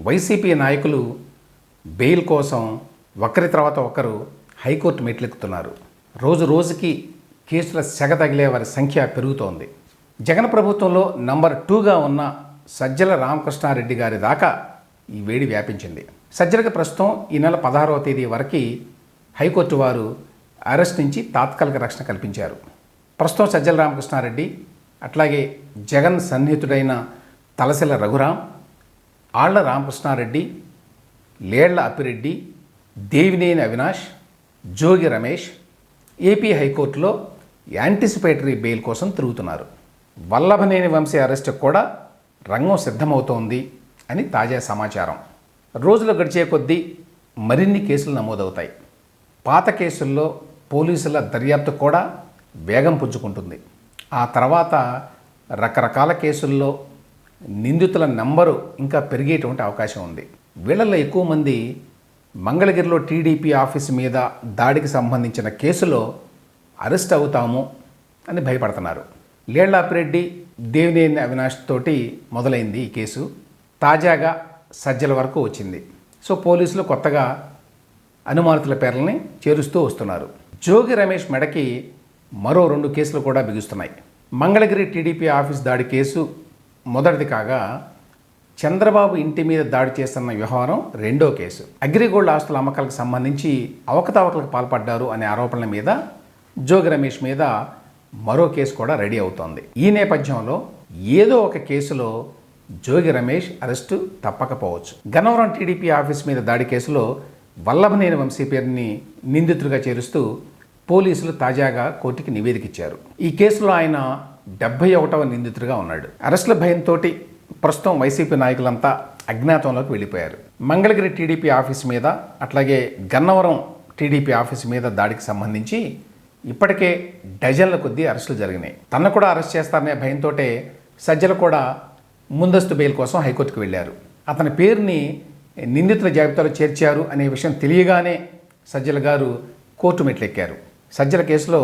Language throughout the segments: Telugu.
వైసీపీ నాయకులు బెయిల్ కోసం ఒకరి తర్వాత ఒకరు హైకోర్టు మెట్లెక్కుతున్నారు. రోజు రోజుకి కేసుల సెగ తగిలే వారి సంఖ్య పెరుగుతోంది. జగన్ ప్రభుత్వంలో నంబర్ 2గా ఉన్న సజ్జల రామకృష్ణారెడ్డి గారి దాకా ఈ వేడి వ్యాపించింది. సజ్జలకి ప్రస్తుతం ఈ నెల 16వ తేదీ వరకు హైకోర్టు వారు అరెస్ట్ నుంచి తాత్కాలిక రక్షణ కల్పించారు. ప్రస్తుతం సజ్జల రామకృష్ణారెడ్డి, అట్లాగే జగన్ సన్నిహితుడైన తలసిల రఘురాం, ఆళ్ల రామకృష్ణారెడ్డి, లేళ్ల అప్పిరెడ్డి, దేవినేని అవినాష్, జోగి రమేష్ ఏపీ హైకోర్టులో యాంటిసిపేటరీ బెయిల్ కోసం తిరుగుతున్నారు. వల్లభనేని వంశీ అరెస్టుకు కూడా రంగం సిద్ధమవుతోంది అని తాజా సమాచారం. రోజులు గడిచే కొద్దీ మరిన్ని కేసులు నమోదవుతాయి. పాత కేసుల్లో పోలీసుల దర్యాప్తు కూడా వేగం పుంజుకుంటుంది. ఆ తర్వాత రకరకాల కేసుల్లో నిందితుల నంబరు ఇంకా పెరిగేటువంటి అవకాశం ఉంది. వీళ్ళల్లో ఎక్కువ మంది మంగళగిరిలో టీడీపీ ఆఫీసు మీద దాడికి సంబంధించిన కేసులో అరెస్ట్ అవుతాము అని భయపడుతున్నారు. లేళ్ల అప్పిరెడ్డి, దేవినేని అవినాష్ తోటి మొదలైంది ఈ కేసు. తాజాగా సజ్జల వరకు వచ్చింది. సో పోలీసులు కొత్తగా అనుమానితుల పేర్లని చేరుస్తూ వస్తున్నారు. జోగి రమేష్ మెడకి మరో 2 కేసులు కూడా బిగుస్తున్నాయి. మంగళగిరి టీడీపీ ఆఫీస్ దాడి కేసు మొదటిది కాగా, చంద్రబాబు ఇంటి మీద దాడి చేస్తున్న వ్యవహారం 2వ కేసు. అగ్రిగోల్డ్ ఆస్తుల అమ్మకాలకు సంబంధించి అవకతవకలకు పాల్పడ్డారు అనే ఆరోపణల మీద జోగి రమేష్ మీద మరో కేసు కూడా రెడీ అవుతోంది. ఈ నేపథ్యంలో ఏదో ఒక కేసులో జోగి రమేష్ అరెస్టు తప్పకపోవచ్చు. గన్నవరం టీడీపీ ఆఫీస్ మీద దాడి కేసులో వల్లభనేని వంశీ పేరుని నిందితుడిగా చేరుస్తూ పోలీసులు తాజాగా కోర్టుకి నివేదిక ఇచ్చారు. ఈ కేసులో ఆయన 71వ నిందితుడిగా ఉన్నాడు. అరెస్టుల భయంతో ప్రస్తుతం వైసీపీ నాయకులంతా అజ్ఞాతంలోకి వెళ్ళిపోయారు. మంగళగిరి టీడీపీ ఆఫీస్ మీద, అట్లాగే గన్నవరం టీడీపీ ఆఫీస్ మీద దాడికి సంబంధించి ఇప్పటికే డజన్ల కొద్దీ అరెస్టులు జరిగినాయి. తనను కూడా అరెస్ట్ చేస్తారనే భయంతో సజ్జల కూడా ముందస్తు బెయిల్ కోసం హైకోర్టుకు వెళ్ళారు. అతని పేరుని నిందితుల జాబితాలో చేర్చారు అనే విషయం తెలియగానే సజ్జల గారు కోర్టు మెట్లెక్కారు. సజ్జల కేసులో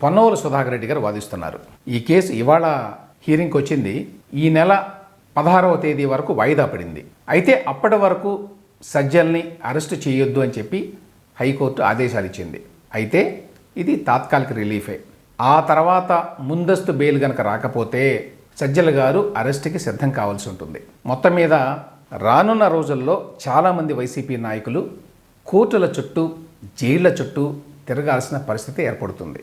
పొన్నవోలు సుధాకర్ రెడ్డి గారు వాదిస్తున్నారు. ఈ కేసు ఇవాళ హీరింగ్కి వచ్చింది. ఈ నెల 16వ తేదీ వరకు వాయిదా పడింది. అయితే అప్పటి వరకు సజ్జల్ని అరెస్టు చేయొద్దు అని చెప్పి హైకోర్టు ఆదేశాలు ఇచ్చింది. అయితే ఇది తాత్కాలిక రిలీఫే. ఆ తర్వాత ముందస్తు బెయిల్ గనక రాకపోతే సజ్జల గారు అరెస్టుకి సిద్ధం కావాల్సి ఉంటుంది. మొత్తం మీద రానున్న రోజుల్లో చాలామంది వైసీపీ నాయకులు కోర్టుల చుట్టూ, జైళ్ల చుట్టూ తిరగాల్సిన పరిస్థితి ఏర్పడుతుంది.